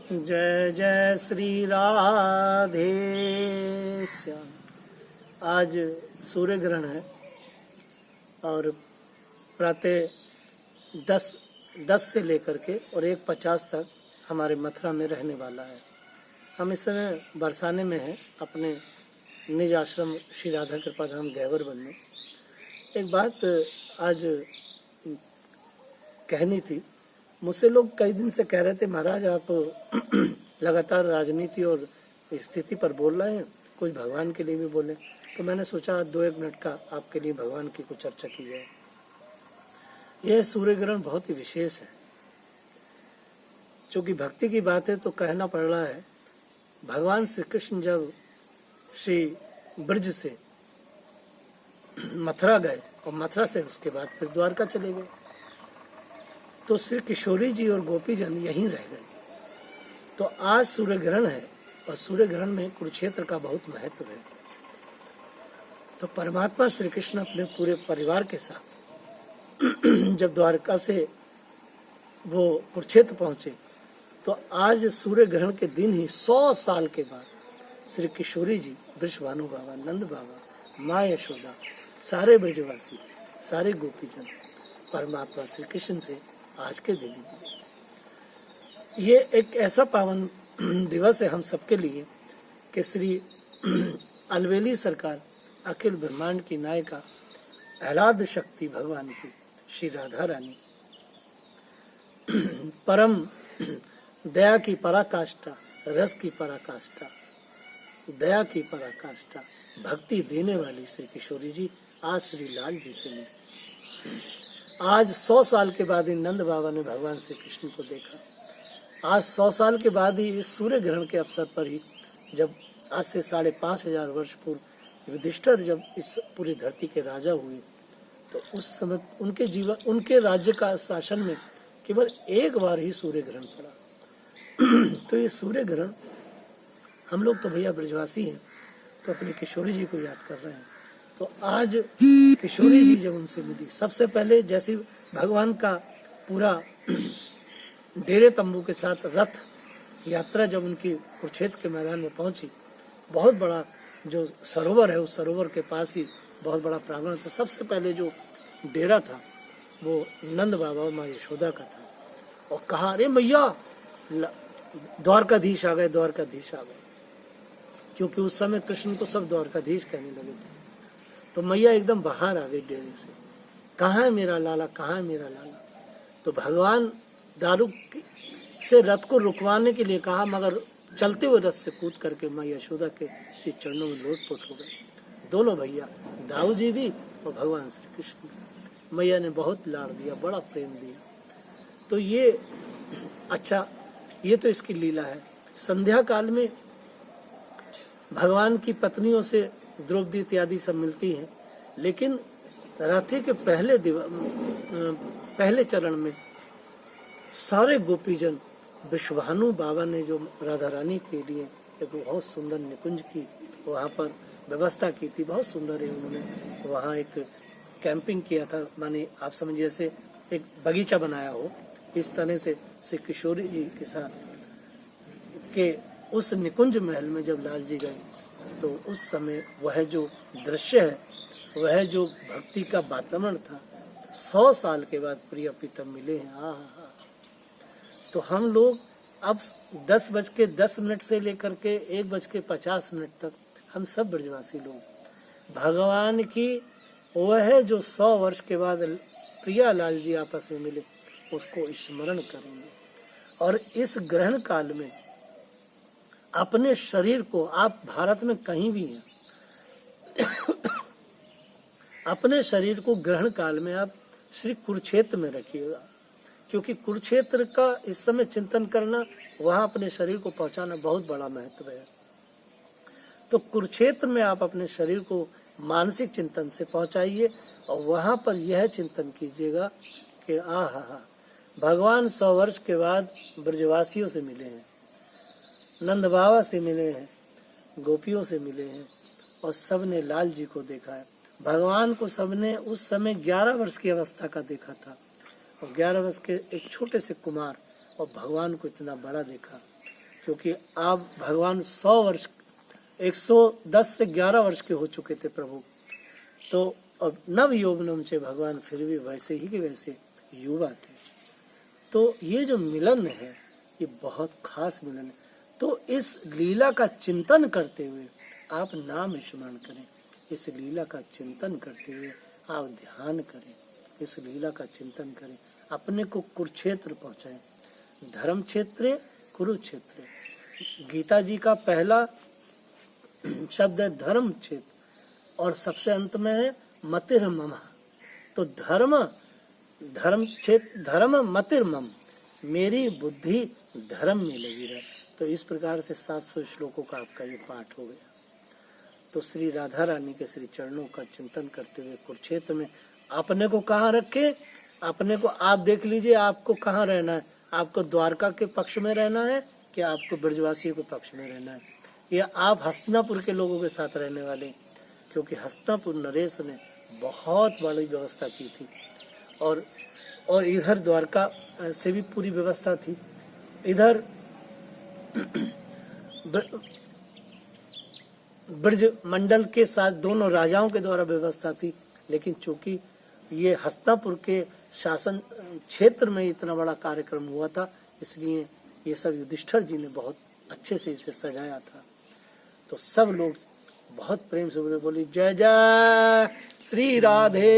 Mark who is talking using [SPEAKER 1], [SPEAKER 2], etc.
[SPEAKER 1] जय जय श्री राधे श्याम। आज सूर्य ग्रहण है और प्रातः 10 से लेकर के और 1:50 तक हमारे मथुरा में रहने वाला है। हम इस समय बरसाने में हैं अपने निज आश्रम श्री राधा कृपाधाम गहवर वन में। एक बात आज कहनी थी। मुझसे लोग कई दिन से कह रहे थे, महाराज आप लगातार राजनीति और स्थिति पर बोल रहे हैं, कुछ भगवान के लिए भी बोले। तो मैंने सोचा 2-1 मिनट का आपके लिए भगवान की कुछ चर्चा की जाए। यह सूर्य ग्रहण बहुत ही विशेष है। चूंकि भक्ति की बात है तो कहना पड़ रहा है, भगवान श्री कृष्ण जब श्री ब्रज से मथुरा गए और मथुरा से उसके बाद फिर द्वारका चले गए, तो श्री किशोरी जी और गोपी जन यहीं रह गए। तो आज सूर्य ग्रहण है और सूर्य ग्रहण में कुरुक्षेत्र का बहुत महत्व है। तो परमात्मा श्री कृष्ण अपने पूरे परिवार के साथ जब द्वारका से वो कुरुक्षेत्र पहुंचे, तो आज सूर्य ग्रहण के दिन ही 100 साल के बाद श्री किशोरी जी, वृषभानु बाबा, नंद बाबा, माँ यशोदा, सारे ब्रजवासी, सारे गोपीजन परमात्मा श्री कृष्ण से आज के दिन ये एक ऐसा पावन दिवस है हम सबके लिए कि श्री अलवेली सरकार, अखिल ब्रह्मांड की नायिका, आह्लाद शक्ति भगवान की श्री राधा रानी, परम दया की पराकाष्ठा, रस की पराकाष्ठा, दया की पराकाष्ठा, भक्ति देने वाली श्री किशोरी जी आज श्री लाल जी से मिली। आज 100 साल के बाद ही नंद बाबा ने भगवान श्री कृष्ण को देखा। आज 100 साल के बाद ही इस सूर्य ग्रहण के अवसर पर ही, जब आज से 5,500 वर्ष पूर्व युधिष्ठिर जब इस पूरी धरती के राजा हुए, तो उस समय उनके जीवन, उनके राज्य का शासन में केवल एक बार ही सूर्य ग्रहण पड़ा। तो ये सूर्य ग्रहण, हम लोग तो भैया ब्रजवासी हैं, तो अपनी किशोरी जी को याद कर रहे हैं। तो आज किशोरी जी जब उनसे मिली, सबसे पहले जैसे भगवान का पूरा डेरे तंबू के साथ रथ यात्रा जब उनकी कुरुक्षेत्र के मैदान में पहुंची, बहुत बड़ा जो सरोवर है, उस सरोवर के पास ही बहुत बड़ा प्रांगण था। सबसे पहले जो डेरा था वो नंद बाबा और माँ यशोदा का था। और कहा, अरे मैया द्वारकाधीश आ गए, द्वारकाधीश आ गए, क्योंकि उस समय कृष्ण को सब द्वारकाधीश कहने लगे थे। तो मैया एकदम बाहर आ गई डेरे से, कहाँ है मेरा लाला, कहाँ है मेरा लाला। तो भगवान दारू से रथ को रुकवाने के लिए कहा, मगर चलते हुए रथ से कूद करके माँ यशोदा के श्री चरणों में लोटपोट हो गए। दोनों भैया, दाऊ जी भी और भगवान श्री कृष्ण भी। मैया ने बहुत लाड़ दिया, बड़ा प्रेम दिया। तो ये अच्छा, ये तो इसकी लीला है। संध्या काल में भगवान की पत्नियों से द्रौपदी इत्यादि सब मिलती हैं, लेकिन रात्रि के पहले चरण में सारे गोपीजन, वृषभानु बाबा ने जो राधा रानी के लिए एक बहुत सुंदर निकुंज की वहाँ पर व्यवस्था की थी, बहुत सुंदर है। उन्होंने वहाँ एक कैंपिंग किया था, माने आप समझिए जैसे एक बगीचा बनाया हो, इस तरह से श्री किशोरी जी के साथ के उस निकुंज महल में जब लाल जी गए, तो उस समय वह जो दृश्य है, वह जो भक्ति का वातावरण था, 100 साल के बाद प्रिय प्रीतम मिले हैं। तो हम लोग अब 10:10 से लेकर के 1:50 तक हम सब ब्रजवासी लोग भगवान की वह जो 100 वर्ष के बाद प्रिया लाल जी आपस में मिले, उसको स्मरण करेंगे। और इस ग्रहण काल में अपने शरीर को, आप भारत में कहीं भी हैं, अपने शरीर को ग्रहण काल में आप श्री कुरुक्षेत्र में रखिएगा, क्योंकि कुरुक्षेत्र का इस समय चिंतन करना, वहां अपने शरीर को पहुंचाना बहुत बड़ा महत्व है। तो कुरुक्षेत्र में आप अपने शरीर को मानसिक चिंतन से पहुंचाइए और वहां पर यह चिंतन कीजिएगा कि भगवान 100 वर्ष के बाद ब्रजवासियों से मिले हैं, नंद बाबा से मिले हैं, गोपियों से मिले हैं, और सबने लाल जी को देखा है। भगवान को सबने उस समय 11 वर्ष की अवस्था का देखा था, और 11 वर्ष के एक छोटे से कुमार, और भगवान को इतना बड़ा देखा। क्योंकि आप भगवान 100 वर्ष 110 से 11 वर्ष के हो चुके थे प्रभु, तो अब नव यौवनम से भगवान फिर भी वैसे ही के वैसे युवा थे। तो ये जो मिलन है ये बहुत खास मिलन है। तो इस लीला का चिंतन करते हुए आप नाम स्मरण करें, इस लीला का चिंतन करते हुए आप ध्यान करें, इस लीला का चिंतन करें, अपने को कुरुक्षेत्र पहुंचाएं। धर्म क्षेत्र कुरुक्षेत्र, गीता जी का पहला शब्द है धर्म क्षेत्र और सबसे अंत में है मतिर्मम। तो धर्म क्षेत्र धर्म मतिर्मम, मेरी बुद्धि धर्म में लगी रहे। तो इस प्रकार से 700 श्लोकों का आपका ये पाठ हो गया। तो श्री राधा रानी के श्री चरणों का चिंतन करते हुए कुरुक्षेत्र में अपने को कहाँ रखे, अपने को आप देख लीजिए, आपको कहाँ रहना है, आपको द्वारका के पक्ष में रहना है कि आपको ब्रजवासियों के पक्ष में रहना है, या आप हस्तिनापुर के लोगों के साथ रहने वाले, क्योंकि हस्तिनापुर नरेश ने बहुत बड़ी व्यवस्था की थी और इधर द्वारका से भी पूरी व्यवस्था थी, इधर ब्रज मंडल के साथ दोनों राजाओं के द्वारा व्यवस्था थी। लेकिन चूंकि ये हस्तिनापुर के शासन क्षेत्र में इतना बड़ा कार्यक्रम हुआ था, इसलिए ये सब युधिष्ठिर जी ने बहुत अच्छे से इसे सजाया था। तो सब लोग बहुत प्रेम से बोले जय जय श्री राधे।